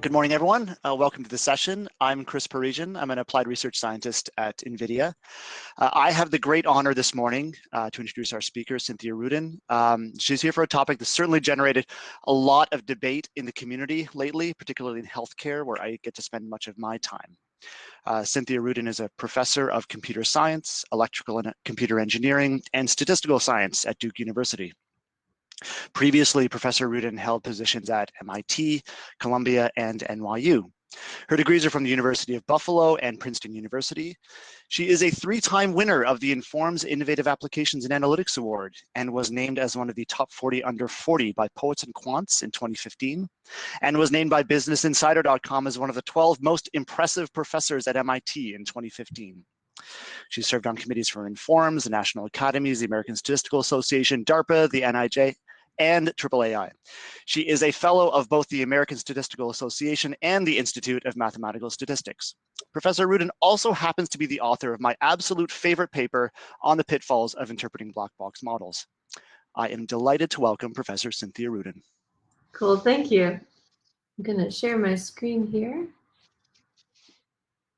Good morning, everyone. Welcome to the session. I'm Chris Parisian. I'm an applied research scientist at NVIDIA. I have the great honor this morning to introduce our speaker, Cynthia Rudin. She's here for a topic that's certainly generated a lot of debate in the community lately, particularly in healthcare, where I get to spend much of my time. Cynthia Rudin is a professor of computer science, electrical and computer engineering, and statistical science at Duke University. Previously, Professor Rudin held positions at MIT, Columbia, and NYU. Her degrees are from the University of Buffalo and Princeton University. She is a three-time winner of the Inform's Innovative Applications and Analytics Award and was named as one of the top 40 under 40 by Poets and Quants in 2015, and was named by BusinessInsider.com as one of the 12 most impressive professors at MIT in 2015. She served on committees for Informs, the National Academies, the American Statistical Association, DARPA, the NIJ, and AAAI. She is a fellow of both the American Statistical Association and the Institute of Mathematical Statistics. Professor Rudin also happens to be the author of my absolute favorite paper on the pitfalls of interpreting black box models. I am delighted to welcome Professor Cynthia Rudin. Cool, thank you. I'm going to share my screen here.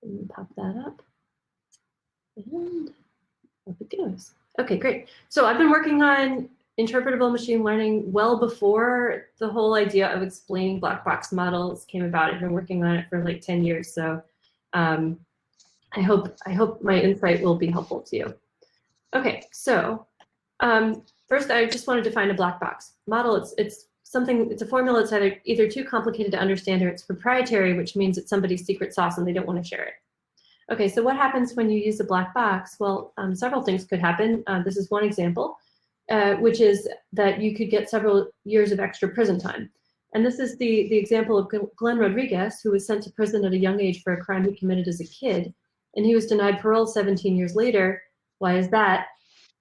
And pop that up. And up it goes. Okay, great. So I've been working on interpretable machine learning well before the whole idea of explaining black box models came about. I've been working on it for like 10 years, so I hope my insight will be helpful to you. Okay, so first I just want to define a black box model. It's a formula that's either too complicated to understand or it's proprietary, which means it's somebody's secret sauce and they don't want to share it. Okay, so what happens when you use a black box? Well, several things could happen. This is one example. Which is that you could get several years of extra prison time. And this is the example of Glenn Rodriguez, who was sent to prison at a young age for a crime he committed as a kid. And he was denied parole 17 years later. Why is that?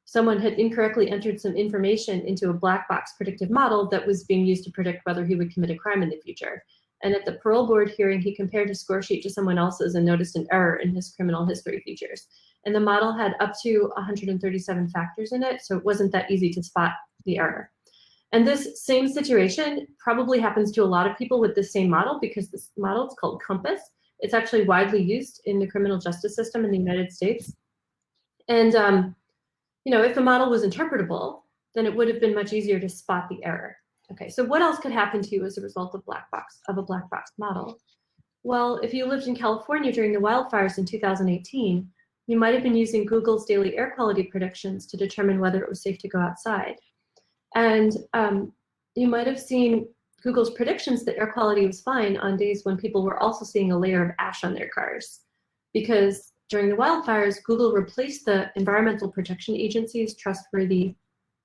Someone had incorrectly entered some information into a black box predictive model that was being used to predict whether he would commit a crime in the future. And at the parole board hearing, he compared his score sheet to someone else's and noticed an error in his criminal history features. And the model had up to 137 factors in it, so it wasn't that easy to spot the error. And this same situation probably happens to a lot of people with this same model, because this model is called COMPAS. It's actually widely used in the criminal justice system in the United States. And you know, if the model was interpretable, then it would have been much easier to spot the error. Okay, so what else could happen to you as a result of a black box model? Well, if you lived in California during the wildfires in 2018, you might have been using Google's daily air quality predictions to determine whether it was safe to go outside. And you might have seen Google's predictions that air quality was fine on days when people were also seeing a layer of ash on their cars. Because during the wildfires, Google replaced the Environmental Protection Agency's trustworthy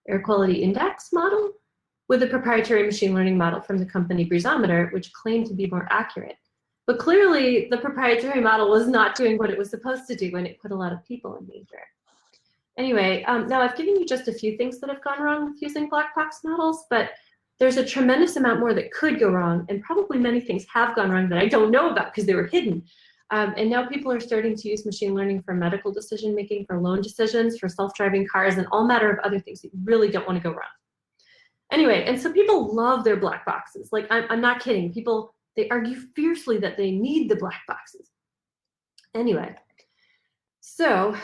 air quality index model with a proprietary machine learning model from the company Breezometer, which claimed to be more accurate. But clearly, the proprietary model was not doing what it was supposed to do, and it put a lot of people in danger. Anyway, now I've given you just a few things that have gone wrong with using black box models, but there's a tremendous amount more that could go wrong, and probably many things have gone wrong that I don't know about because they were hidden. And now people are starting to use machine learning for medical decision-making, for loan decisions, for self-driving cars, and all manner of other things that really don't want to go wrong. Anyway, and so people love their black boxes. Like, I'm not kidding. People, they argue fiercely that they need the black boxes. Anyway, so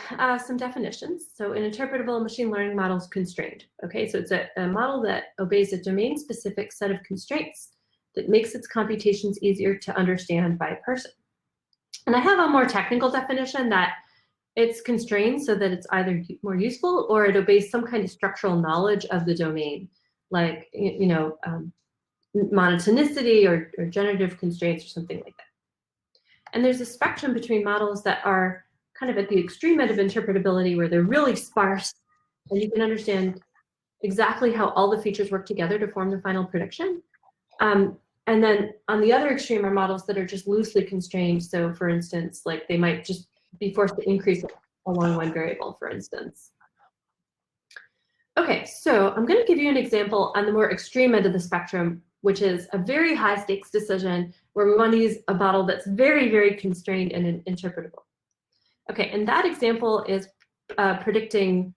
some definitions. So an interpretable machine learning model is constrained. Okay, so it's a model that obeys a domain-specific set of constraints that makes its computations easier to understand by a person. And I have a more technical definition that it's constrained so that it's either more useful or it obeys some kind of structural knowledge of the domain, like, you know, monotonicity or generative constraints or something like that. And there's a spectrum between models that are kind of at the extreme end of interpretability, where they're really sparse and you can understand exactly how all the features work together to form the final prediction. And then on the other extreme are models that are just loosely constrained. So for instance, like they might just be forced to increase along one variable, for instance. Okay, so I'm going to give you an example on the more extreme end of the spectrum, which is a very high stakes decision where we want to use a model that's very, very constrained and interpretable. Okay, and that example is predicting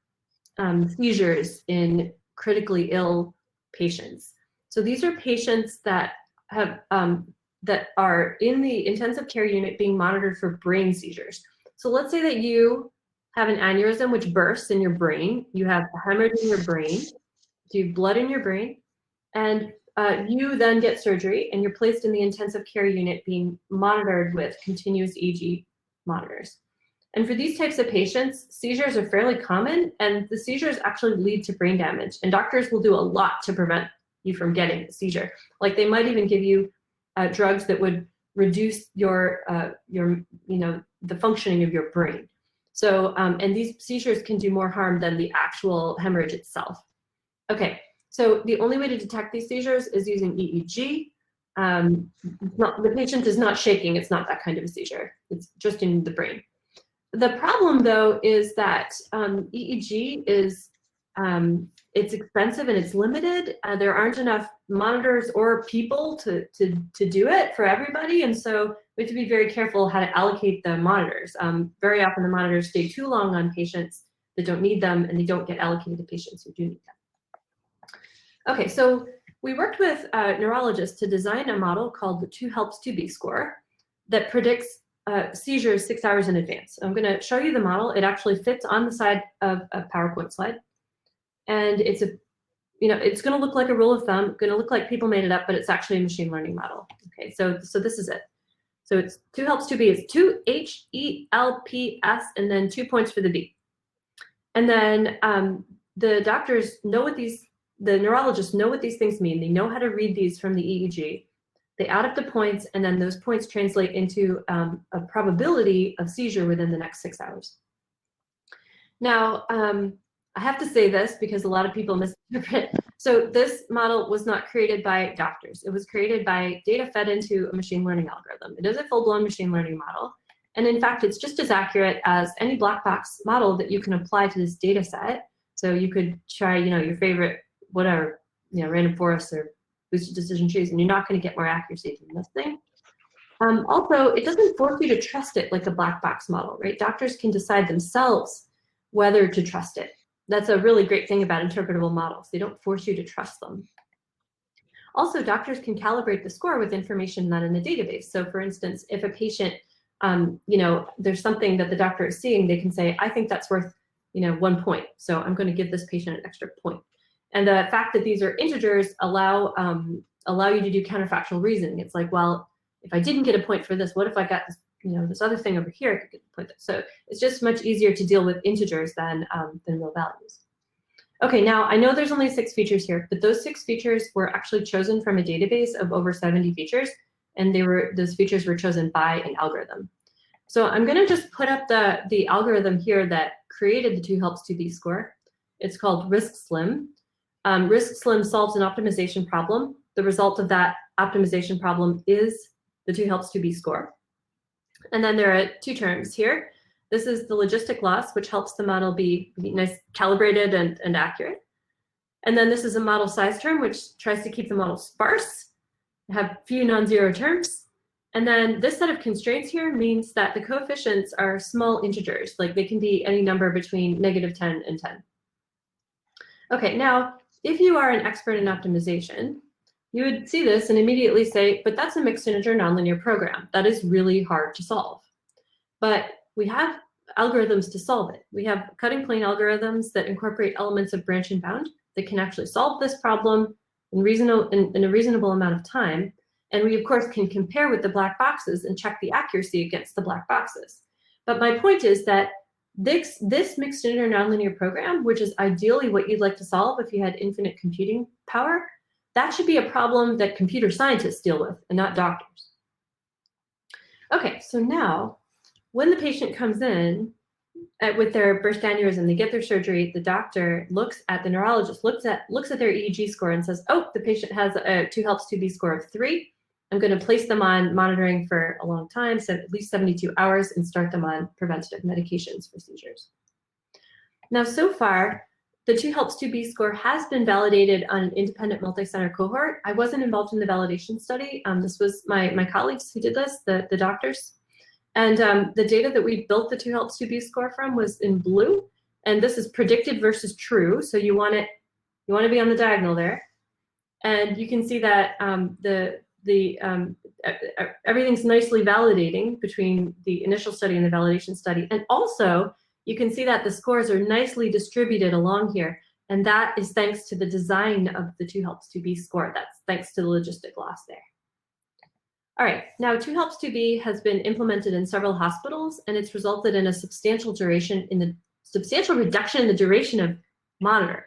seizures in critically ill patients. So these are patients that have that are in the intensive care unit being monitored for brain seizures. So let's say that you have an aneurysm which bursts in your brain, you have a hemorrhage in your brain, so you have blood in your brain, and you then get surgery and you're placed in the intensive care unit being monitored with continuous EEG monitors. And for these types of patients, seizures are fairly common, and the seizures actually lead to brain damage. And doctors will do a lot to prevent you from getting a seizure. Like they might even give you drugs that would reduce your the functioning of your brain. So, and these seizures can do more harm than the actual hemorrhage itself. Okay, so the only way to detect these seizures is using EEG. The patient is not shaking, it's not that kind of a seizure. It's just in the brain. The problem, though, is that EEG is it's expensive and it's limited. There aren't enough monitors or people to do it for everybody, and so we have to be very careful how to allocate the monitors. Very often the monitors stay too long on patients that don't need them, and they don't get allocated to patients who do need them. Okay, so we worked with neurologists to design a model called the 2 helps 2B score that predicts seizures 6 hours in advance. I'm going to show you the model. It actually fits on the side of a PowerPoint slide, and it's it's going to look like a rule of thumb, going to look like people made it up, but it's actually a machine learning model. Okay, so this is it. So it's 2 helps 2B. It's 2 HELPS and then 2 points for the B. And then the doctors know what the neurologists know what these things mean. They know how to read these from the EEG. They add up the points, and then those points translate into a probability of seizure within the next 6 hours. Now, I have to say this because a lot of people misinterpret. So this model was not created by doctors. It was created by data fed into a machine learning algorithm. It is a full-blown machine learning model. And in fact, it's just as accurate as any black box model that you can apply to this data set. So you could try, your favorite, whatever, random forest or boosted decision trees, and you're not going to get more accuracy than this thing. Also, it doesn't force you to trust it like a black box model, right? Doctors can decide themselves whether to trust it. That's a really great thing about interpretable models. They don't force you to trust them. Also, doctors can calibrate the score with information not in a database. So for instance, if a patient, there's something that the doctor is seeing, they can say, I think that's worth, 1 point. So I'm going to give this patient an extra point. And the fact that these are integers allow you to do counterfactual reasoning. It's like, well, if I didn't get a point for this, what if I got this, this other thing over here? I could get a point. So it's just much easier to deal with integers than real values. Okay, now I know there's only 6 features here, but those 6 features were actually chosen from a database of over 70 features, and those features were chosen by an algorithm. So I'm going to just put up the algorithm here that created the 2 helps 2B score. It's called RiskSlim. RiskSlim solves an optimization problem. The result of that optimization problem is the 2 helps 2B score. And then there are 2 terms here. This is the logistic loss, which helps the model be nice, calibrated and accurate. And then this is a model size term, which tries to keep the model sparse, have few non-zero terms. And then this set of constraints here means that the coefficients are small integers, like they can be any number between -10 and 10. Okay, now, if you are an expert in optimization, you would see this and immediately say, but that's a mixed integer nonlinear program. That is really hard to solve. But we have algorithms to solve it. We have cutting plane algorithms that incorporate elements of branch and bound that can actually solve this problem in a reasonable amount of time. And we, of course, can compare with the black boxes and check the accuracy against the black boxes. But my point is that this mixed integer nonlinear program, which is ideally what you'd like to solve if you had infinite computing power, that should be a problem that computer scientists deal with and not doctors. Okay, so now, when the patient comes in with their burst aneurysm, they get their surgery, the doctor the neurologist looks at their EEG score and says, oh, the patient has a 2 helps 2B score of 3. I'm going to place them on monitoring for a long time, so at least 72 hours, and start them on preventative medications for seizures. Now, so far, the 2 helps 2B score has been validated on an independent multi-center cohort. I wasn't involved in the validation study. This was my colleagues who did this, the doctors. And the data that we built the 2 helps 2B score from was in blue, and this is predicted versus true. So you want to be on the diagonal there, and you can see that everything's nicely validating between the initial study and the validation study. And also, you can see that the scores are nicely distributed along here. And that is thanks to the design of the 2 helps 2B score. That's thanks to the logistic loss there. All right, now 2 helps 2B has been implemented in several hospitals, and it's resulted in a substantial reduction in the duration of monitor.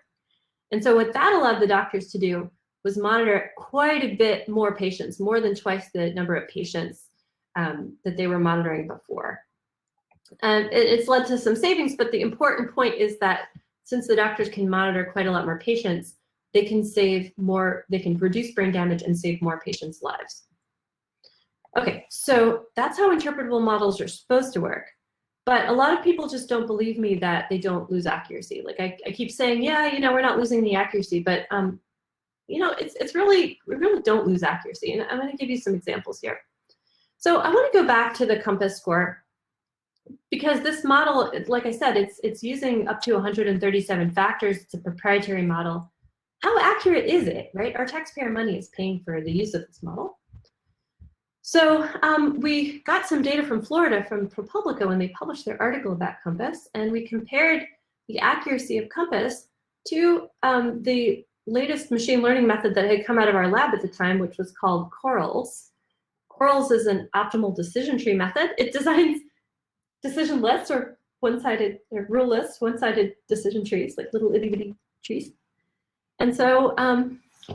And so what that allowed the doctors to do was monitor quite a bit more patients, more than twice the number of patients that they were monitoring before. And it's led to some savings, but the important point is that since the doctors can monitor quite a lot more patients, they can save more, they can reduce brain damage and save more patients' lives. Okay, so that's how interpretable models are supposed to work. But a lot of people just don't believe me that they don't lose accuracy. Like I keep saying, yeah, you know, we're not losing the accuracy, but you know, we really don't lose accuracy. And I'm going to give you some examples here. So I want to go back to the COMPASS score, because this model, like I said, it's using up to 137 factors. It's a proprietary model. How accurate is it, right? Our taxpayer money is paying for the use of this model. So we got some data from Florida, from ProPublica, when they published their article about COMPASS, and we compared the accuracy of COMPASS to the latest machine learning method that had come out of our lab at the time, which was called Corals. Corals is an optimal decision tree method. It designs decision lists, or one-sided, or rule lists, one-sided decision trees, like little itty-bitty trees. And so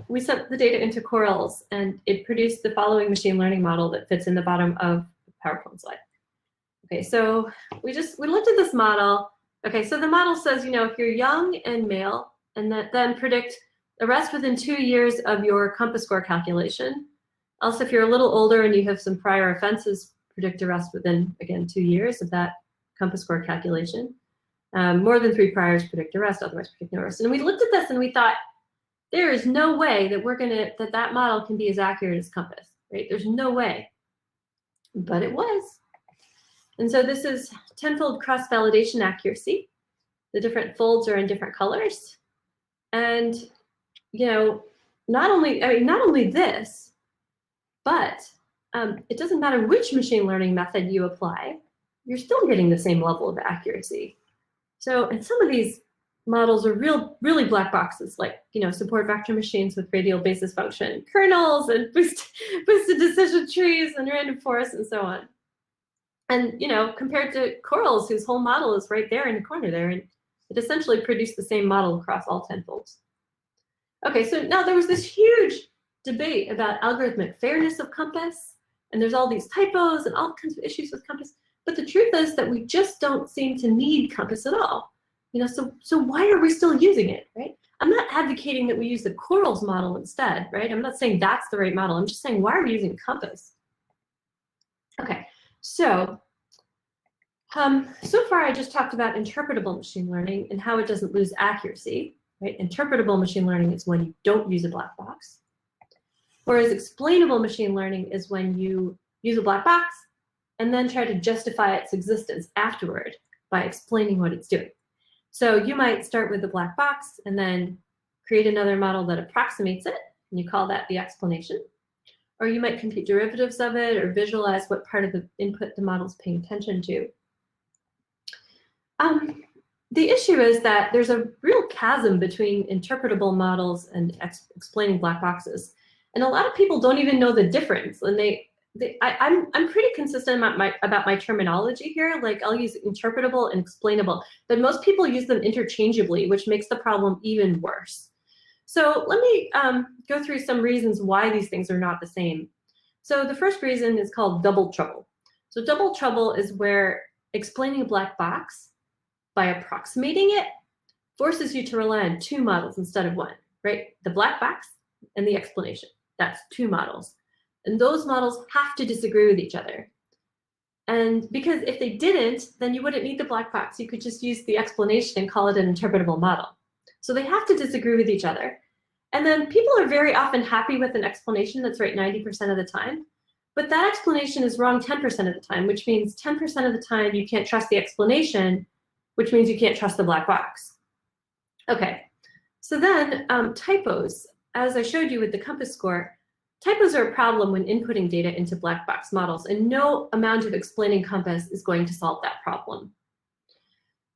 we sent the data into Corals, and it produced the following machine learning model that fits in the bottom of the PowerPoint slide. Okay, so we looked at this model. Okay, so the model says, you know, if you're young and male, and then predict arrest within 2 years of your COMPASS score calculation. Also, if you're a little older and you have some prior offenses, predict arrest within, again, 2 years of that COMPASS score calculation. More than 3 priors, predict arrest, otherwise predict no arrest. And we looked at this and we thought, there is no way that that model can be as accurate as COMPASS, right? There's no way, but it was. And so this is 10-fold cross-validation accuracy. The different folds are in different colors. And, you know, not only this, but it doesn't matter which machine learning method you apply, you're still getting the same level of accuracy. So, and some of these models are really black boxes, like, you know, support vector machines with radial basis function kernels and boosted decision trees and random forests and so on. And, you know, compared to Corals, whose whole model is right there in the corner there, and it essentially produced the same model across all 10 folds. Okay, so now there was this huge debate about algorithmic fairness of COMPASS, and there's all these typos and all kinds of issues with COMPASS. But the truth is that we just don't seem to need COMPASS at all. You know, so why are we still using it, right? I'm not advocating that we use the Corals model instead, right? I'm not saying that's the right model. I'm just saying, why are we using COMPASS? Okay, so so far I just talked about interpretable machine learning and how it doesn't lose accuracy, right? Interpretable machine learning is when you don't use a black box. Whereas explainable machine learning is when you use a black box and then try to justify its existence afterward by explaining what it's doing. So you might start with the black box and then create another model that approximates it, and you call that the explanation. Or you might compute derivatives of it or visualize what part of the input the model's paying attention to. The issue is that there's a real chasm between interpretable models and explaining black boxes. And a lot of people don't even know the difference. And I'm pretty consistent about my terminology here. Like, I'll use interpretable and explainable, but most people use them interchangeably, which makes the problem even worse. So let me go through some reasons why these things are not the same. So the first reason is called double trouble. So double trouble is where explaining a black box by approximating it forces you to rely on 2 models instead of 1, right? The black box and the explanation. That's 2 models. And those models have to disagree with each other. And because if they didn't, then you wouldn't need the black box. You could just use the explanation and call it an interpretable model. So they have to disagree with each other. And then people are very often happy with an explanation that's right 90% of the time. But that explanation is wrong 10% of the time, which means 10% of the time you can't trust the explanation, which means you can't trust the black box. Okay, so then typos, as I showed you with the COMPASS score, typos are a problem when inputting data into black box models, and no amount of explaining COMPAS is going to solve that problem.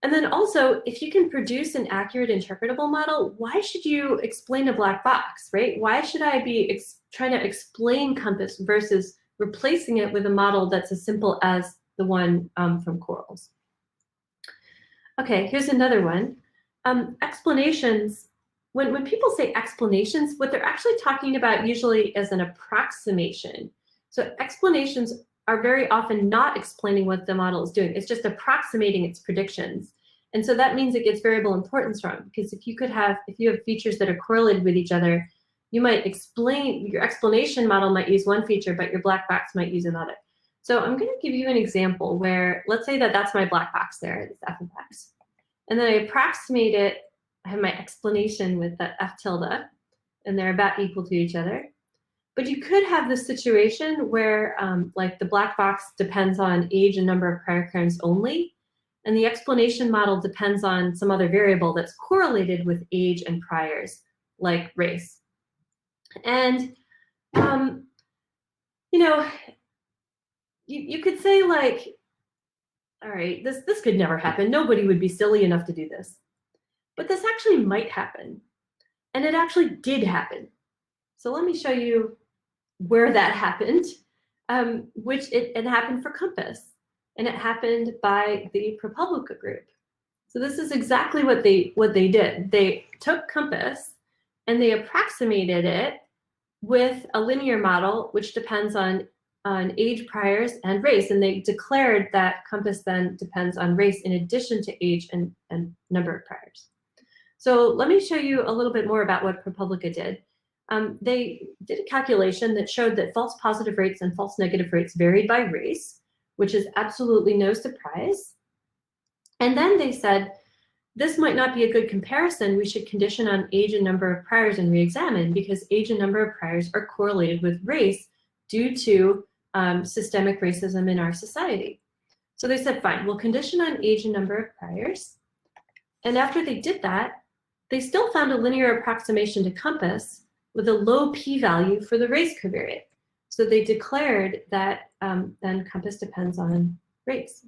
And then also, if you can produce an accurate interpretable model, why should you explain a black box, right? Why should I be trying to explain COMPAS versus replacing it with a model that's as simple as the one from corals? Okay, here's another one. Explanations. When people say explanations, what they're actually talking about usually is an approximation. So explanations are very often not explaining what the model is doing. It's just approximating its predictions. And so that means it gets variable importance wrong, because if you have features that are correlated with each other, you might your explanation model might use one feature, but your black box might use another. So I'm going to give you an example where, let's say that that's my black box there, this f of x. And then I approximate it, I have my explanation with the f tilde, and they're about equal to each other. But you could have this situation where like the black box depends on age and number of prior crimes only, and the explanation model depends on some other variable that's correlated with age and priors, like race. And you know, you could say like, all right, this could never happen. Nobody would be silly enough to do this. But this actually might happen. And it actually did happen. So let me show you where that happened, which it happened for COMPAS. And it happened by the ProPublica group. So this is exactly what they did. They took COMPAS and they approximated it with a linear model, which depends on age, priors, and race. And they declared that COMPAS then depends on race in addition to age and number of priors. So let me show you a little bit more about what ProPublica did. They did a calculation that showed that false positive rates and false negative rates varied by race, which is absolutely no surprise. And then they said, this might not be a good comparison. We should condition on age and number of priors and re-examine, because age and number of priors are correlated with race due to systemic racism in our society. So they said, fine, we'll condition on age and number of priors. And after they did that, they still found a linear approximation to COMPAS with a low p-value for the race covariate. So they declared that then COMPAS depends on race.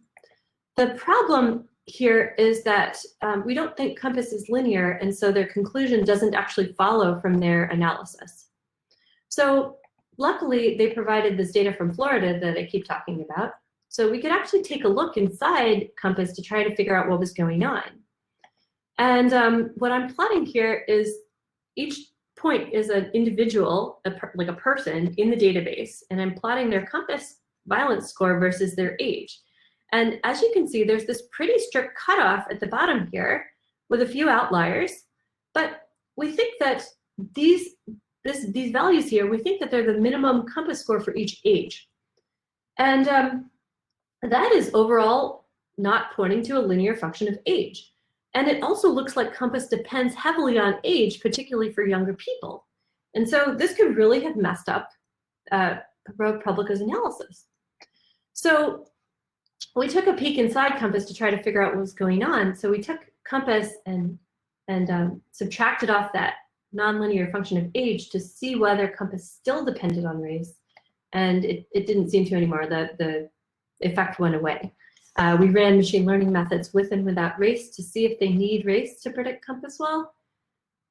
The problem here is that we don't think COMPAS is linear, and so their conclusion doesn't actually follow from their analysis. So luckily, they provided this data from Florida that I keep talking about. So we could actually take a look inside COMPAS to try to figure out what was going on. And what I'm plotting here is each point is an individual, like a person in the database, and I'm plotting their COMPAS violence score versus their age. And as you can see, there's this pretty strict cutoff at the bottom here with a few outliers, but we think that these values here, we think that they're the minimum COMPAS score for each age. And that is overall not pointing to a linear function of age. And it also looks like COMPAS depends heavily on age, particularly for younger people. And so this could really have messed up ProPublica's analysis. So we took a peek inside COMPAS to try to figure out what was going on. So we took COMPAS and subtracted off that nonlinear function of age to see whether COMPAS still depended on race. And it didn't seem to anymore. The effect went away. We ran machine learning methods with and without race to see if they need race to predict COMPAS well.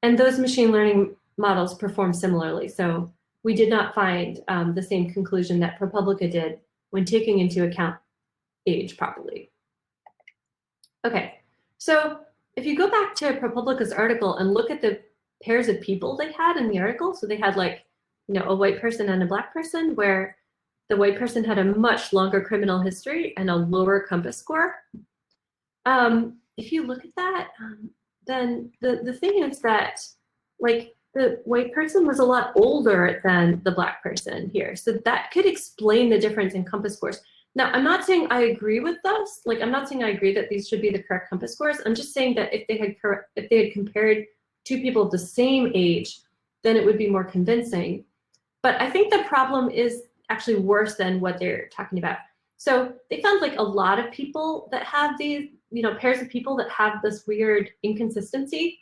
And those machine learning models perform similarly. So we did not find the same conclusion that ProPublica did when taking into account age properly. Okay, so if you go back to ProPublica's article and look at the pairs of people they had in the article, so they had like, a white person and a black person, where the white person had a much longer criminal history and a lower COMPAS score. If you look at that, then the thing is that like the white person was a lot older than the black person here. So that could explain the difference in COMPAS scores. Now, I'm not saying I agree with this. Like, I'm not saying I agree that these should be the correct COMPAS scores. I'm just saying that if they had compared two people of the same age, then it would be more convincing. But I think the problem is actually worse than what they're talking about. So they found like a lot of people that have these, pairs of people that have this weird inconsistency.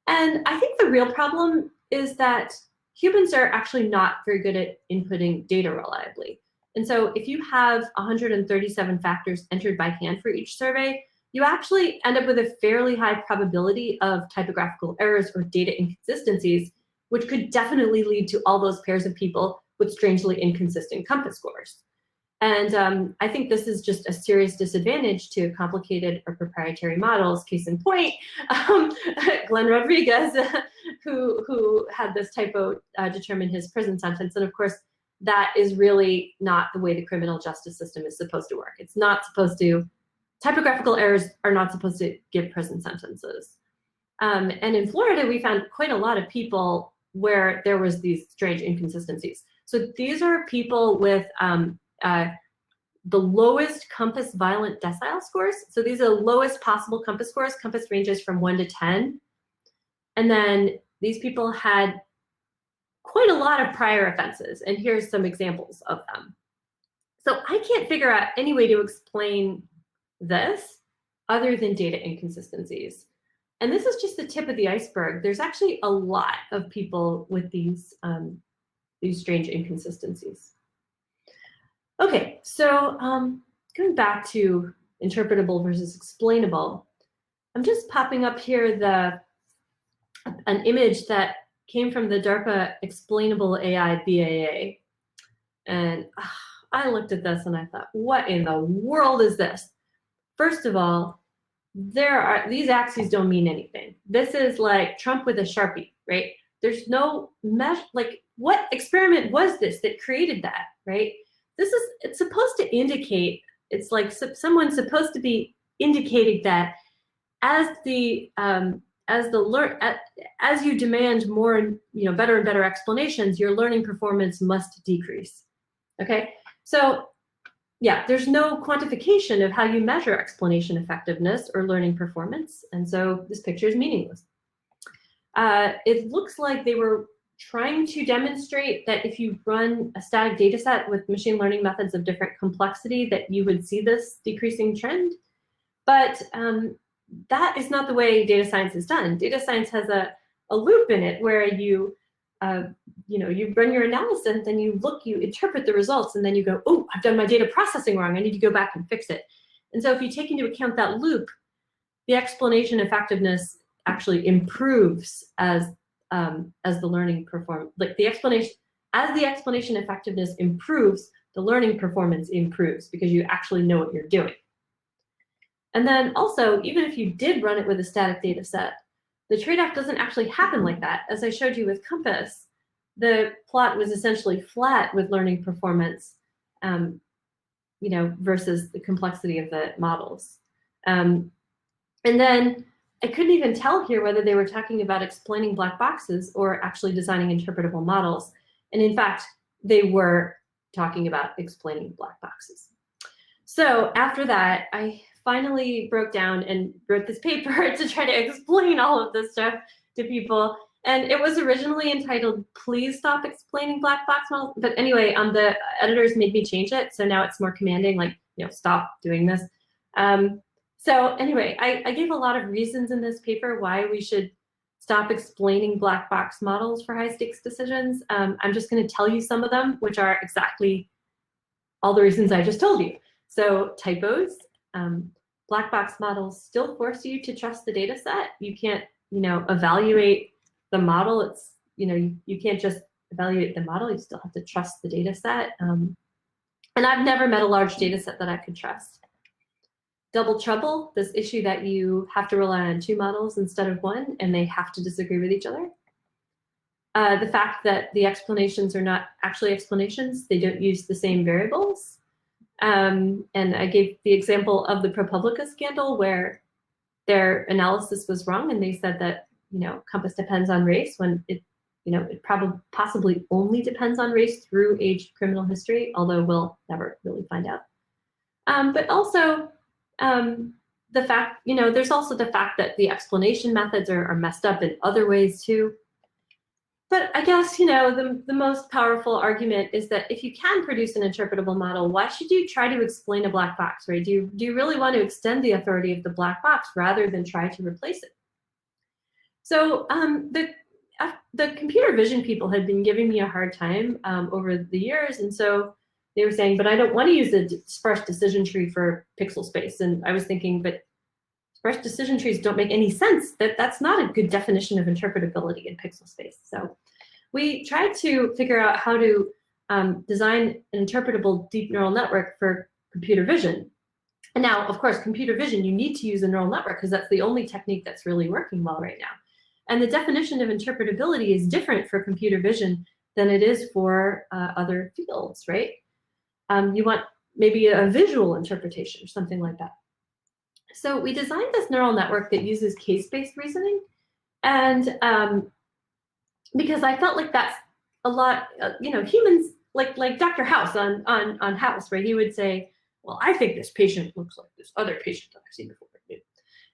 And I think the real problem is that humans are actually not very good at inputting data reliably. And so if you have 137 factors entered by hand for each survey, you actually end up with a fairly high probability of typographical errors or data inconsistencies, which could definitely lead to all those pairs of people with strangely inconsistent COMPAS scores. And I think this is just a serious disadvantage to complicated or proprietary models. Case in point, Glenn Rodriguez, who had this typo determine his prison sentence. And of course, that is really not the way the criminal justice system is supposed to work. It's not supposed to, typographical errors are not supposed to give prison sentences. And in Florida, we found quite a lot of people where there was these strange inconsistencies. So these are people with the lowest COMPAS violent decile scores. So these are the lowest possible COMPAS scores. COMPAS ranges from 1 to 10. And then these people had quite a lot of prior offenses. And here's some examples of them. So I can't figure out any way to explain this other than data inconsistencies. And this is just the tip of the iceberg. There's actually a lot of people with these strange inconsistencies. Okay, so going back to interpretable versus explainable, I'm just popping up here an image that came from the DARPA Explainable AI BAA. And I looked at this and I thought, what in the world is this? First of all, these axes don't mean anything. This is like Trump with a Sharpie, right? There's no measure, like what experiment was this that created that, right? It's supposed to indicate, it's like someone's supposed to be indicating that as you demand more, better and better explanations, your learning performance must decrease. Okay, so yeah, there's no quantification of how you measure explanation effectiveness or learning performance, and so this picture is meaningless. It looks like they were trying to demonstrate that if you run a static data set with machine learning methods of different complexity, that you would see this decreasing trend. But that is not the way data science is done. Data science has a loop in it where you run your analysis, then you interpret the results, and then you go, oh, I've done my data processing wrong. I need to go back and fix it. And so if you take into account that loop, the explanation effectiveness actually improves as the learning performance, like the explanation effectiveness improves, the learning performance improves because you actually know what you're doing. And then also, even if you did run it with a static data set, the trade-off doesn't actually happen like that. As I showed you with COMPAS, the plot was essentially flat with learning performance, versus the complexity of the models. And then I couldn't even tell here whether they were talking about explaining black boxes or actually designing interpretable models. And in fact, they were talking about explaining black boxes. So after that, I finally broke down and wrote this paper to try to explain all of this stuff to people. And it was originally entitled, Please Stop Explaining Black Box Models. But anyway, the editors made me change it. So now it's more commanding, like, stop doing this. So anyway, I gave a lot of reasons in this paper why we should stop explaining black box models for high stakes decisions. I'm just going to tell you some of them, which are exactly all the reasons I just told you. So typos, black box models still force you to trust the data set. You can't, evaluate the model. It's, you can't just evaluate the model. You still have to trust the data set. And I've never met a large data set that I could trust. Double trouble, this issue that you have to rely on 2 models instead of 1, and they have to disagree with each other. The fact that the explanations are not actually explanations, they don't use the same variables. And I gave the example of the ProPublica scandal where their analysis was wrong, and they said that, COMPAS depends on race when it probably possibly only depends on race through aged criminal history, although we'll never really find out. But also, the fact, there's also the fact that the explanation methods are messed up in other ways too. But I guess, the most powerful argument is that if you can produce an interpretable model, why should you try to explain a black box, right? Do you really want to extend the authority of the black box rather than try to replace it? So the computer vision people had been giving me a hard time over the years, and so they were saying, but I don't want to use a sparse decision tree for pixel space. And I was thinking, but sparse decision trees don't make any sense. That's not a good definition of interpretability in pixel space. So we tried to figure out how to design an interpretable deep neural network for computer vision. And now, of course, computer vision, you need to use a neural network because that's the only technique that's really working well right now. And the definition of interpretability is different for computer vision than it is for other fields, right? You want maybe a visual interpretation or something like that. So we designed this neural network that uses case-based reasoning. And because I felt like that's a lot, humans, like Dr. House on House, right? He would say, well, I think this patient looks like this other patient that I've seen before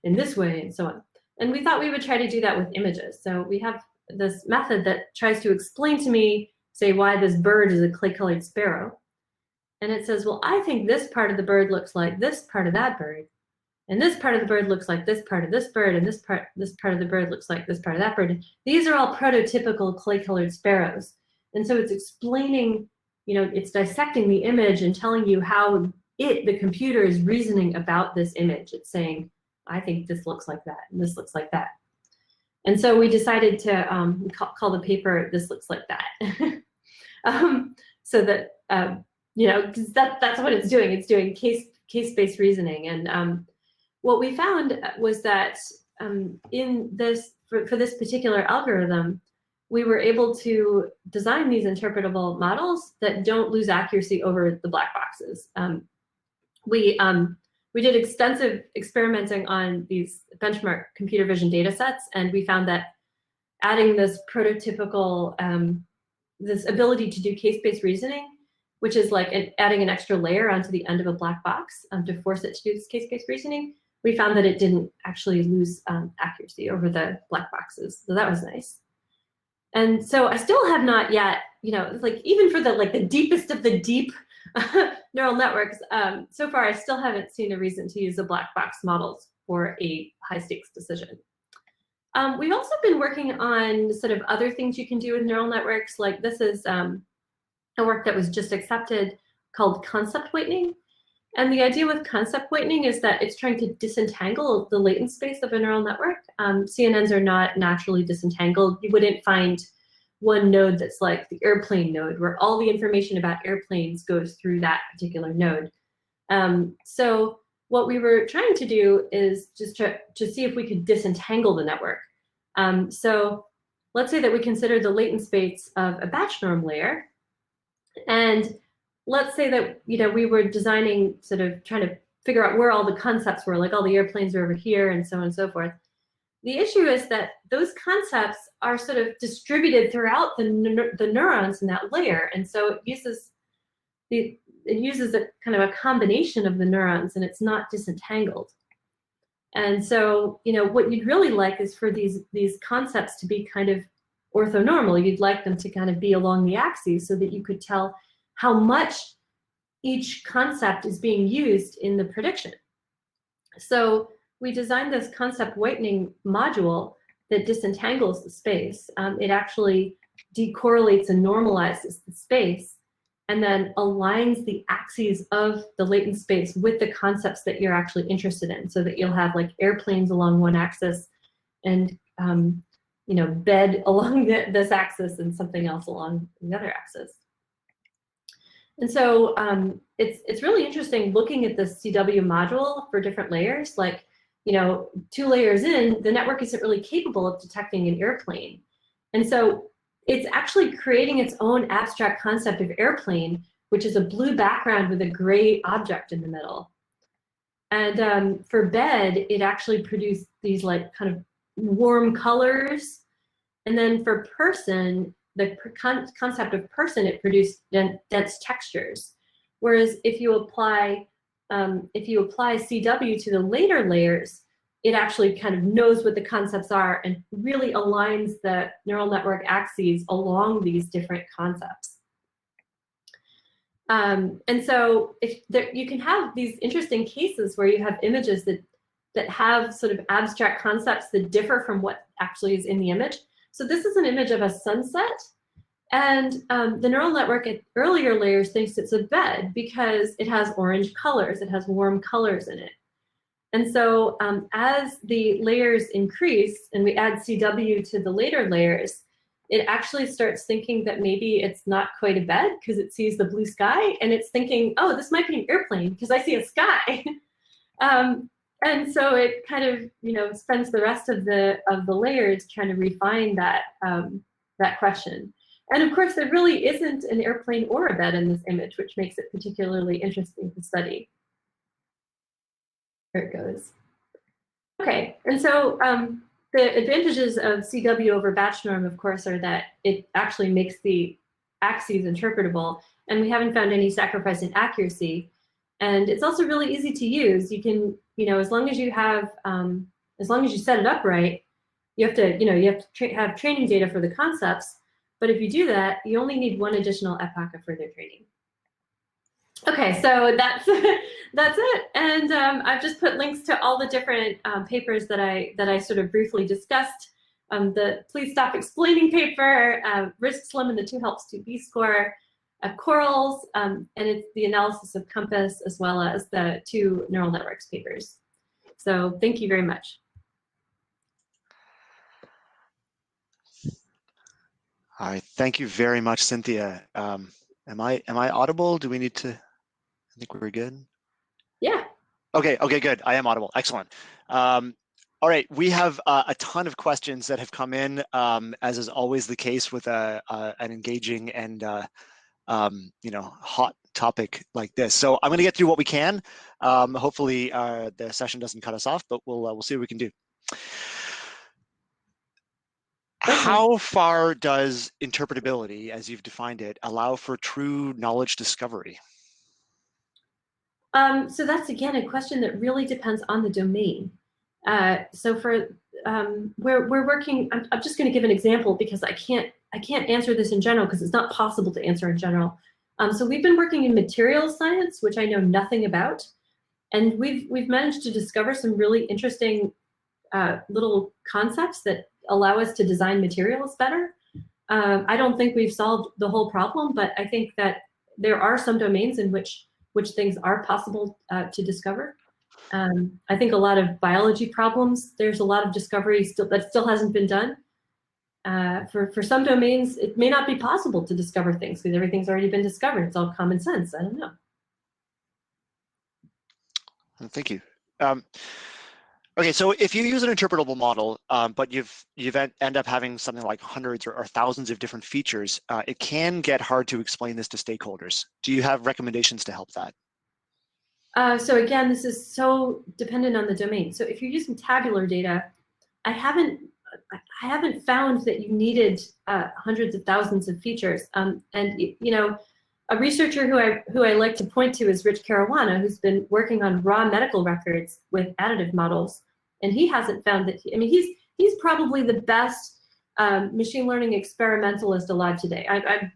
in this way, and so on. And we thought we would try to do that with images. So we have this method that tries to explain to me, say, why this bird is a clay-colored sparrow. And it says, well, I think this part of the bird looks like this part of that bird. And this part of the bird looks like this part of this bird. And this part of the bird looks like this part of that bird. And these are all prototypical clay-colored sparrows. And so it's explaining, it's dissecting the image and telling you how the computer is reasoning about this image. It's saying, I think this looks like that, and this looks like that. And so we decided to call the paper "This Looks Like That," so that because that's what it's doing. It's doing case-based reasoning. And what we found was that in this for this particular algorithm, we were able to design these interpretable models that don't lose accuracy over the black boxes. We did extensive experimenting on these benchmark computer vision data sets, and we found that adding this prototypical, this ability to do case-based reasoning, which is like adding an extra layer onto the end of a black box to force it to do this case-based reasoning, we found that it didn't actually lose accuracy over the black boxes. So that was nice. And so I still have not yet, even for the deepest of the deep neural networks, so far I still haven't seen a reason to use the black box models for a high stakes decision. We've also been working on sort of other things you can do with neural networks. Like this is a work that was just accepted called concept whitening. And the idea with concept whitening is that it's trying to disentangle the latent space of a neural network. CNNs are not naturally disentangled. You wouldn't find one node that's like the airplane node, where all the information about airplanes goes through that particular node. So what we were trying to do is just to see if we could disentangle the network. So let's say that we consider the latent space of a batch norm layer, and let's say that we were designing, sort of trying to figure out where all the concepts were, like all the airplanes are over here and so on and so forth. The issue is that those concepts are sort of distributed throughout the neurons in that layer, and so it uses a kind of a combination of the neurons, and it's not disentangled. And so what you'd really like is for these concepts to be kind of orthonormal. You'd like them to kind of be along the axes so that you could tell how much each concept is being used in the prediction. So we designed this concept whitening module that disentangles the space. It actually decorrelates and normalizes the space, and then aligns the axes of the latent space with the concepts that you're actually interested in, so that you'll have like airplanes along one axis and bed along this axis and something else along the other axis. And so it's really interesting looking at the CW module for different layers. Like, 2 layers in, the network isn't really capable of detecting an airplane. And so it's actually creating its own abstract concept of airplane, which is a blue background with a gray object in the middle. And for bed, it actually produced these like kind of warm colors. And then for person, the concept of person, it produced dense textures. Whereas if you apply CW to the later layers, it actually kind of knows what the concepts are and really aligns the neural network axes along these different concepts. And so you can have these interesting cases where you have images that have sort of abstract concepts that differ from what actually is in the image. So this is an image of a sunset. And the neural network at earlier layers thinks it's a bed because it has orange colors, it has warm colors in it. And so as the layers increase and we add CW to the later layers, it actually starts thinking that maybe it's not quite a bed because it sees the blue sky, and it's thinking, oh, this might be an airplane because I see a sky. And so it kind of, spends the rest of the layers trying to refine that that question. And of course, there really isn't an airplane or a bed in this image, which makes it particularly interesting to study. There it goes. Okay, and so the advantages of CW over batch norm, of course, are that it actually makes the axes interpretable, and we haven't found any sacrifice in accuracy. And it's also really easy to use. You can, as long as you have, as long as you set it up right, you have to, have training data for the concepts. But if you do that, you only need one additional epoch of further training. Okay, so that's that's it. And I've just put links to all the different papers that I sort of briefly discussed. The Please Stop Explaining paper, Risk Slim and the 2 Helps 2B score, corals, and it's the analysis of compass, as well as the 2 neural networks papers. So thank you very much. All right, thank you very much, Cynthia. Am I audible? Do we need to? I think we're good. Yeah. Okay, good. I am audible. Excellent. All right, we have a ton of questions that have come in, as is always the case with an engaging and hot topic like this. So I'm going to get through what we can. Hopefully, the session doesn't cut us off, but we'll see what we can do. How far does interpretability, as you've defined it, allow for true knowledge discovery? So that's, again, a question that really depends on the domain. So for we're working, I'm just going to give an example because I can't answer this in general because it's not possible to answer in general. So we've been working in materials science, which I know nothing about, and we've managed to discover some really interesting little concepts that allow us to design materials better. I don't think we've solved the whole problem, but I think that there are some domains in which things are possible to discover. I think a lot of biology problems, there's a lot of discovery that still hasn't been done. For some domains, it may not be possible to discover things because everything's already been discovered. It's all common sense. I don't know. Thank you. Okay, so if you use an interpretable model, but you've end up having something like hundreds or thousands of different features, it can get hard to explain this to stakeholders. Do you have recommendations to help that? So again, this is so dependent on the domain. So if you're using tabular data, I haven't found that you needed hundreds of thousands of features. And a researcher who I like to point to is Rich Caruana, who's been working on raw medical records with additive models, and he hasn't found that. I mean, he's probably the best machine learning experimentalist alive today.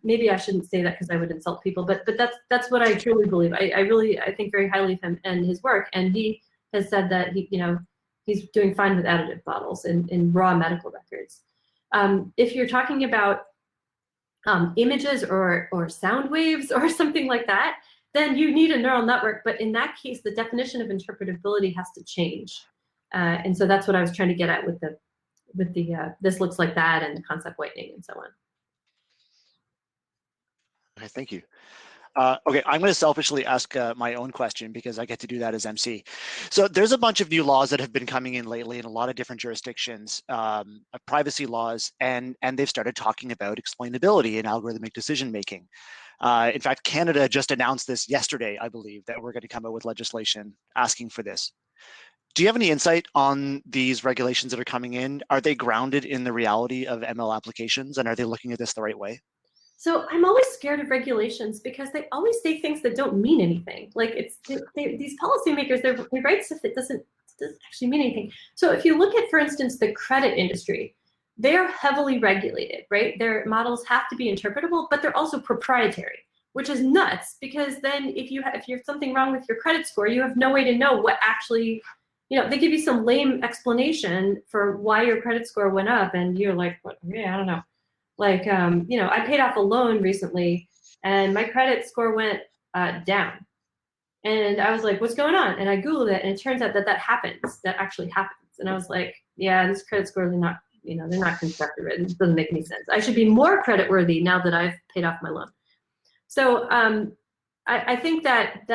Maybe I shouldn't say that because I would insult people, but that's what I truly believe. I think very highly of him and his work, and he has said that he's doing fine with additive models in raw medical records. If you're talking about images or sound waves or something like that, then you need a neural network. But in that case, the definition of interpretability has to change. And so that's what I was trying to get at with the this looks like that and the concept whitening and so on. Okay, thank you. Okay, I'm going to selfishly ask my own question because I get to do that as MC. So there's a bunch of new laws that have been coming in lately in a lot of different jurisdictions, privacy laws, and they've started talking about explainability and algorithmic decision making. In fact, Canada just announced this yesterday, I believe, that we're going to come out with legislation asking for this. Do you have any insight on these regulations that are coming in? Are they grounded in the reality of ML applications, and are they looking at this the right way? So I'm always scared of regulations because they always say things that don't mean anything. Like these policymakers, they write stuff that doesn't actually mean anything. So if you look at, for instance, the credit industry, they're heavily regulated, right? Their models have to be interpretable, but they're also proprietary, which is nuts because then if you have something wrong with your credit score, you have no way to know what actually they give you some lame explanation for why your credit score went up, and you're like, what? Yeah, I don't know. Like, I paid off a loan recently, and my credit score went down. And I was like, what's going on? And I Googled it, and it turns out that happens. That actually happens. And I was like, yeah, these credit scores are not, they're not constructive. It doesn't make any sense. I should be more credit worthy now that I've paid off my loan. So I think that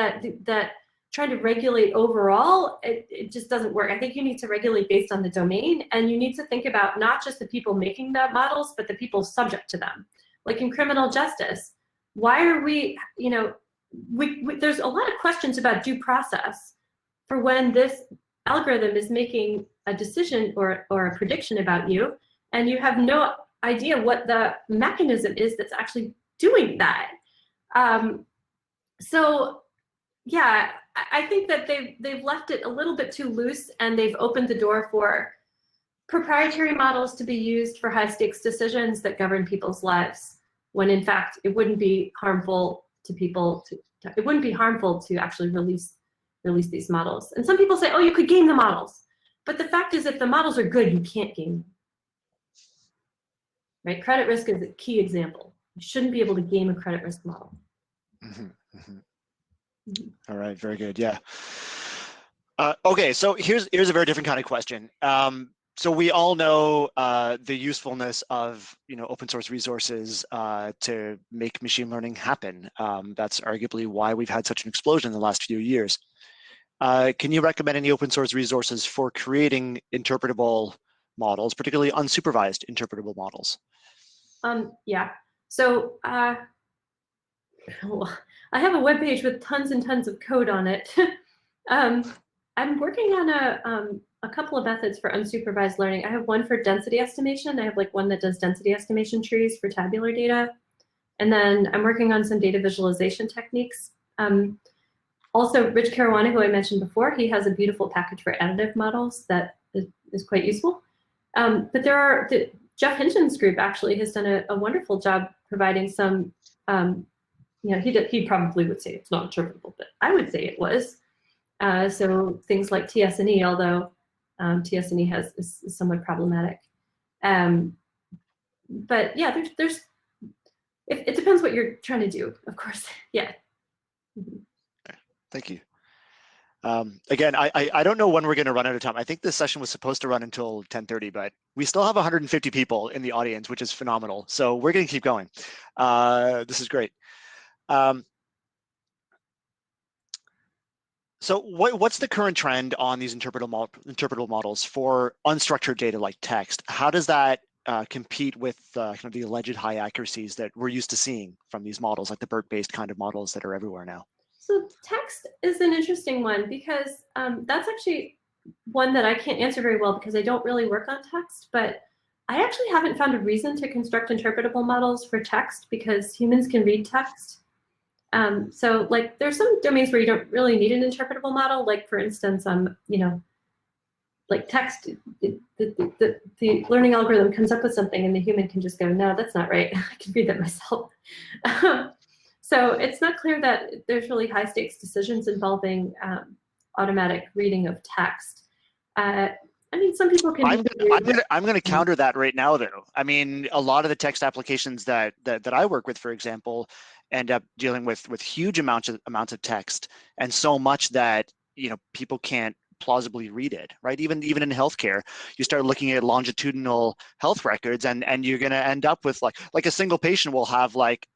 trying to regulate overall, it just doesn't work. I think you need to regulate based on the domain, and you need to think about not just the people making the models, but the people subject to them. Like in criminal justice, why are we, there's a lot of questions about due process for when this algorithm is making a decision or a prediction about you, and you have no idea what the mechanism is that's actually doing that. So yeah, I think that they've left it a little bit too loose, and they've opened the door for proprietary models to be used for high stakes decisions that govern people's lives, when in fact it wouldn't be harmful to people it wouldn't be harmful to actually release these models. And some people say, oh, you could game the models. But the fact is, if the models are good, you can't game them. Right? Credit risk is a key example. You shouldn't be able to game a credit risk model. Mm-hmm, mm-hmm. All right, very good. Yeah. Okay, so here's a very different kind of question. So we all know the usefulness of open source resources to make machine learning happen. That's arguably why we've had such an explosion in the last few years. Can you recommend any open source resources for creating interpretable models, particularly unsupervised interpretable models? Yeah. So I have a web page with tons and tons of code on it. I'm working on a couple of methods for unsupervised learning. I have one for density estimation. I have like one that does density estimation trees for tabular data. And then I'm working on some data visualization techniques. Also, Rich Caruana, who I mentioned before, he has a beautiful package for additive models that is quite useful. But Jeff Hinton's group actually has done a wonderful job providing some, he probably would say it's not interpretable, but I would say it was. So things like TS&E, although TS&E is somewhat problematic. But yeah, it depends what you're trying to do, of course. Yeah. Thank you. Again, I don't know when we're going to run out of time. I think this session was supposed to run until 10:30, but we still have 150 people in the audience, which is phenomenal. So we're going to keep going. This is great. So what's the current trend on these interpretable models for unstructured data like text? How does that compete with kind of the alleged high accuracies that we're used to seeing from these models, like the BERT-based kind of models that are everywhere now? So text is an interesting one, because that's actually one that I can't answer very well because I don't really work on text, but I actually haven't found a reason to construct interpretable models for text because humans can read text. So like there's some domains where you don't really need an interpretable model, like for instance, like text, the learning algorithm comes up with something and the human can just go, no, that's not right. I can read that myself. So it's not clear that there's really high stakes decisions involving automatic reading of text. I mean, some people can. I'm going to counter that right now, though. I mean, a lot of the text applications that I work with, for example, end up dealing with huge amounts of text, and so much that people can't plausibly read it, right? Even in healthcare, you start looking at longitudinal health records, and you're going to end up with like a single patient will have like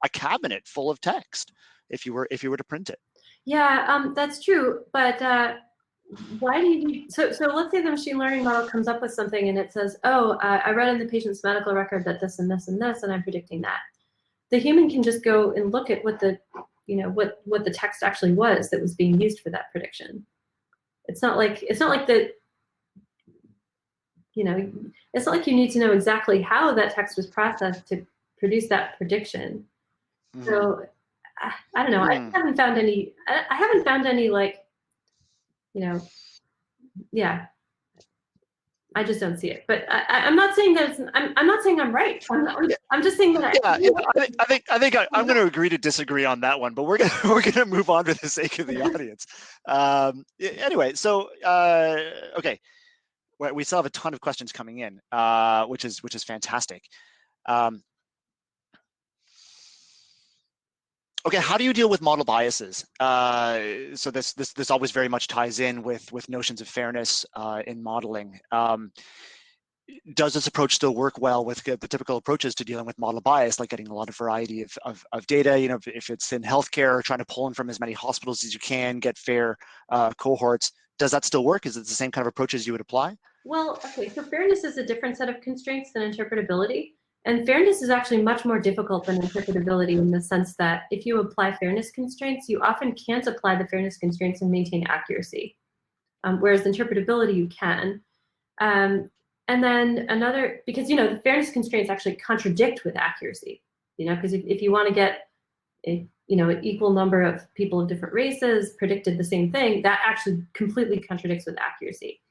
a cabinet full of text if you were to print it. Yeah, that's true, but why do you need, so let's say the machine learning model comes up with something and it says, oh, I read in the patient's medical record that this and this and this, and I'm predicting that. The human can just go and look at what the what the text actually was that was being used for that prediction. It's not like that, it's not like you need to know exactly how that text was processed to produce that prediction. Mm-hmm. So I don't know. I haven't found any. I haven't found any like, yeah. I just don't see it. But I'm not saying that I'm not saying I'm right. I'm just saying that. I think I'm going to agree to disagree on that one, but we're gonna move on for the sake of the audience. Anyway, so okay, we still have a ton of questions coming in, which is fantastic. Okay, how do you deal with model biases? So this always very much ties in with notions of fairness in modeling. Does this approach still work well with the typical approaches to dealing with model bias, like getting a lot of variety of data? You know, if it's in healthcare, trying to pull in from as many hospitals as you can, get fair cohorts. Does that still work? Is it the same kind of approaches you would apply? Well, okay, so fairness is a different set of constraints than interpretability. And fairness is actually much more difficult than interpretability in the sense that if you apply fairness constraints, you often can't apply the fairness constraints and maintain accuracy. Whereas interpretability, you can. And then another, because, you know, the fairness constraints actually contradict with accuracy, you know, because if you want to get, an equal number of people of different races predicted the same thing, that actually completely contradicts with accuracy.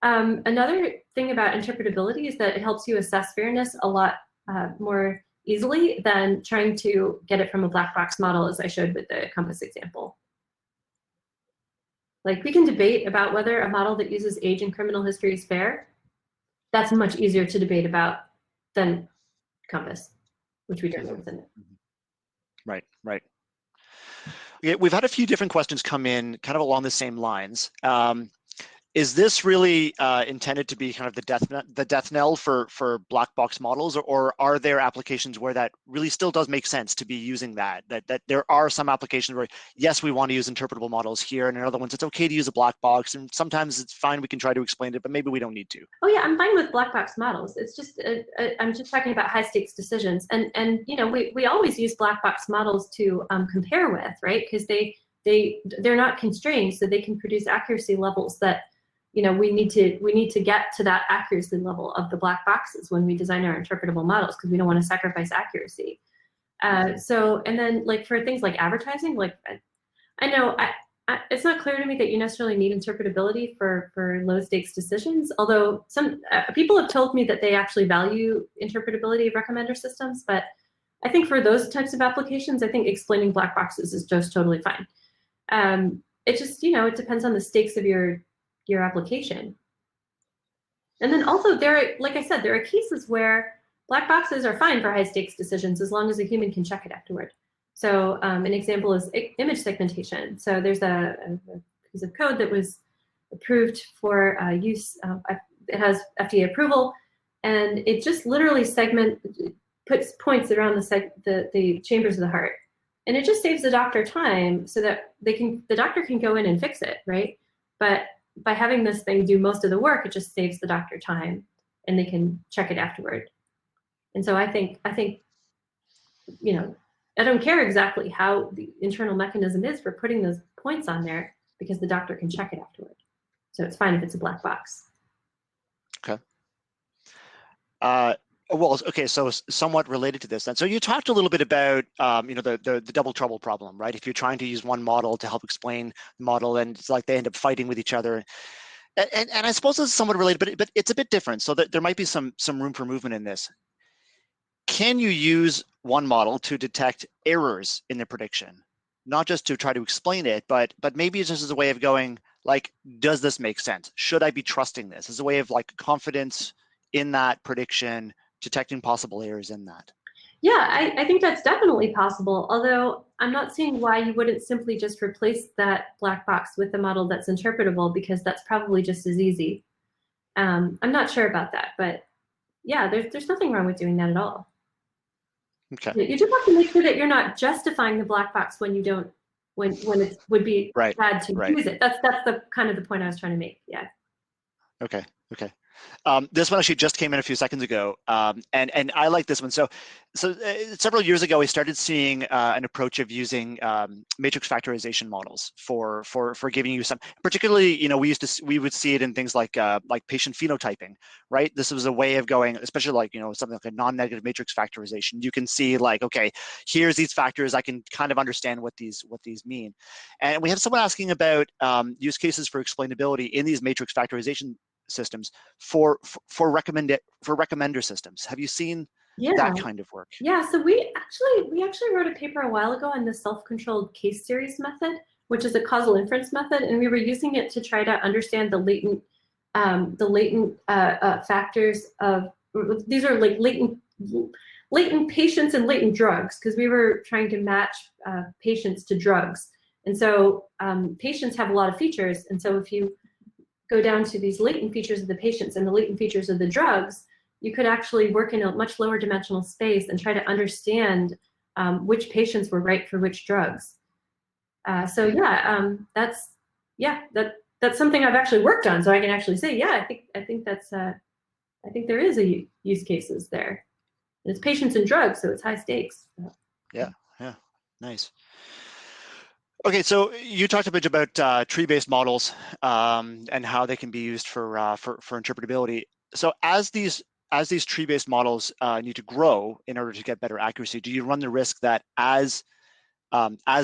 Another thing about interpretability is that it helps you assess fairness a lot more easily than trying to get it from a black box model, as I showed with the compass example. Like, we can debate about whether a model that uses age and criminal history is fair. That's much easier to debate about than compass, which we don't know what's in it. Right, right. Okay, we've had a few different questions come in kind of along the same lines. Is this really intended to be kind of the death knell for black box models, or are there applications where that really still does make sense to be using that there are some applications where, yes, we want to use interpretable models here, and in other ones it's okay to use a black box, and sometimes it's fine, we can try to explain it, but maybe we don't need to? Oh yeah, I'm fine with black box models. It's just I'm just talking about high stakes decisions, and you know, we always use black box models to compare with, right? Because they're not constrained, so they can produce accuracy levels that, you know, we need to get to that accuracy level of the black boxes when we design our interpretable models, because we don't want to sacrifice accuracy. So, and then like for things like advertising, like I know it's not clear to me that you necessarily need interpretability for low stakes decisions, although some people have told me that they actually value interpretability of recommender systems. But I think for those types of applications, I think explaining black boxes is just totally fine. It just, you know, it depends on the stakes of your application. And then also like I said, there are cases where black boxes are fine for high stakes decisions as long as a human can check it afterward. So an example is image segmentation. So there's a piece of code that was approved for use. It has FDA approval, and it just literally puts points around the chambers of the heart, and it just saves the doctor time so that the doctor can go in and fix it, right? But by having this thing do most of the work, it just saves the doctor time, and they can check it afterward. And so I think, you know, I don't care exactly how the internal mechanism is for putting those points on there, because the doctor can check it afterward. So it's fine if it's a black box. Okay. Well, okay, so somewhat related to this then. So you talked a little bit about, you know, the double trouble problem, right? If you're trying to use one model to help explain the model, and it's like they end up fighting with each other. And I suppose this is somewhat related, but it's a bit different. So there might be some room for movement in this. Can you use one model to detect errors in the prediction? Not just to try to explain it, but maybe it's just as a way of going, like, does this make sense? Should I be trusting this? As a way of like confidence in that prediction, detecting possible errors in that. Yeah, I think that's definitely possible, although I'm not seeing why you wouldn't simply just replace that black box with a model that's interpretable, because that's probably just as easy. I'm not sure about that, but yeah, there's nothing wrong with doing that at all. Okay. You just have to make sure that you're not justifying the black box when you don't, when it would be bad to use it. That's the kind of the point I was trying to make. Yeah. Okay. Okay. This one actually just came in a few seconds ago, and I like this one. So several years ago, we started seeing an approach of using matrix factorization models for giving you some, particularly, you know, we would see it in things like patient phenotyping, right? This was a way of going, especially like, you know, something like a non-negative matrix factorization. You can see like, okay, here's these factors. I can kind of understand what these mean. And we have someone asking about use cases for explainability in these matrix factorization systems for recommender systems. Have you seen that kind of work? Yeah, so we actually wrote a paper a while ago on the self-controlled case series method, which is a causal inference method, and we were using it to try to understand the latent factors of, these are like latent patients and latent drugs, because we were trying to match patients to drugs. And so patients have a lot of features, and so if you go down to these latent features of the patients and the latent features of the drugs, you could actually work in a much lower dimensional space and try to understand which patients were right for which drugs. That's something I've actually worked on, so I can actually say, yeah, I think there is a use cases there. And it's patients and drugs, so it's high stakes. Yeah, nice. Okay, so you talked a bit about tree-based models and how they can be used for interpretability. So as these tree-based models need to grow in order to get better accuracy, do you run the risk that as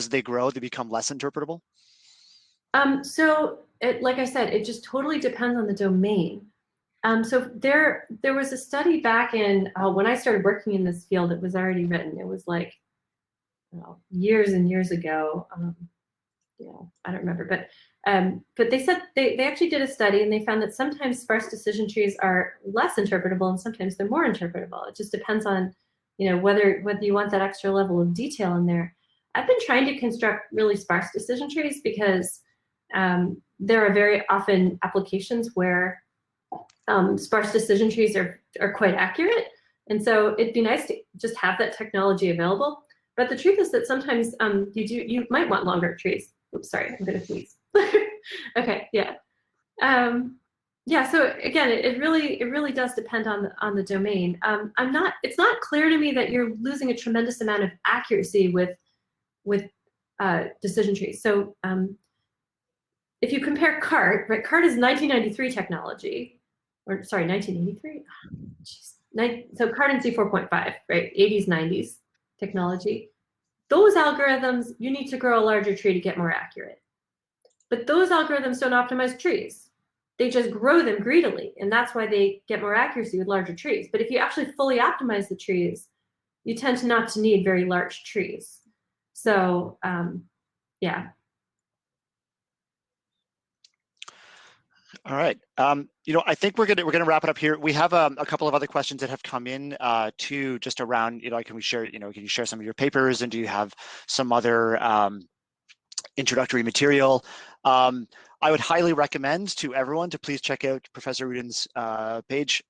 they grow, they become less interpretable? So like I said, it just totally depends on the domain. So there was a study back in when I started working in this field. It was already written. It was like years and years ago. I don't remember, but they said they actually did a study, and they found that sometimes sparse decision trees are less interpretable, and sometimes they're more interpretable. It just depends on, whether you want that extra level of detail in there. I've been trying to construct really sparse decision trees because there are very often applications where sparse decision trees are quite accurate, and so it'd be nice to just have that technology available. But the truth is that sometimes you might want longer trees. Oops, sorry, I'm gonna sneeze. Okay, yeah. So again, it really does depend on the domain. It's not clear to me that you're losing a tremendous amount of accuracy with decision trees. So if you compare CART, right? CART is 1993 technology, or sorry, 1983. So CART and C4.5, right? 80s, 90s technology. Those algorithms, you need to grow a larger tree to get more accurate. But those algorithms don't optimize trees. They just grow them greedily, and that's why they get more accuracy with larger trees. But if you actually fully optimize the trees, you tend not to need very large trees. So, yeah. All right. I think we're gonna wrap it up here. We have a couple of other questions that have come in too, just around, can we share, can you share some of your papers, and do you have some other introductory material? I would highly recommend to everyone to please check out Professor Rudin's page.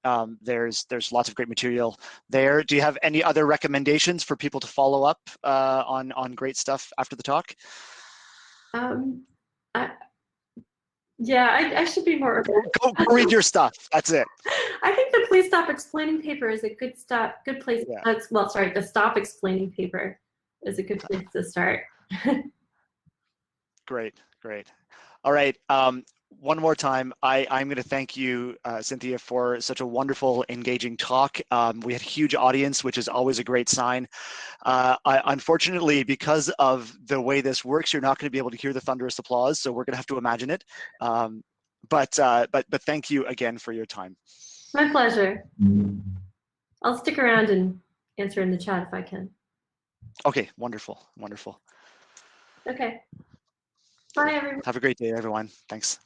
There's lots of great material there. Do you have any other recommendations for people to follow up on great stuff after the talk? I should be more. Go read your stuff. That's it. I think the Please Stop Explaining paper is a good place. Yeah. The Stop Explaining paper is a good place to start. Great. All right. One more time, I'm going to thank you, Cynthia, for such a wonderful, engaging talk. We had a huge audience, which is always a great sign. Unfortunately, because of the way this works, you're not going to be able to hear the thunderous applause, so we're going to have to imagine it. But thank you again for your time. My pleasure. I'll stick around and answer in the chat if I can. Okay, wonderful. Okay. Bye, everyone. Have a great day, everyone. Thanks.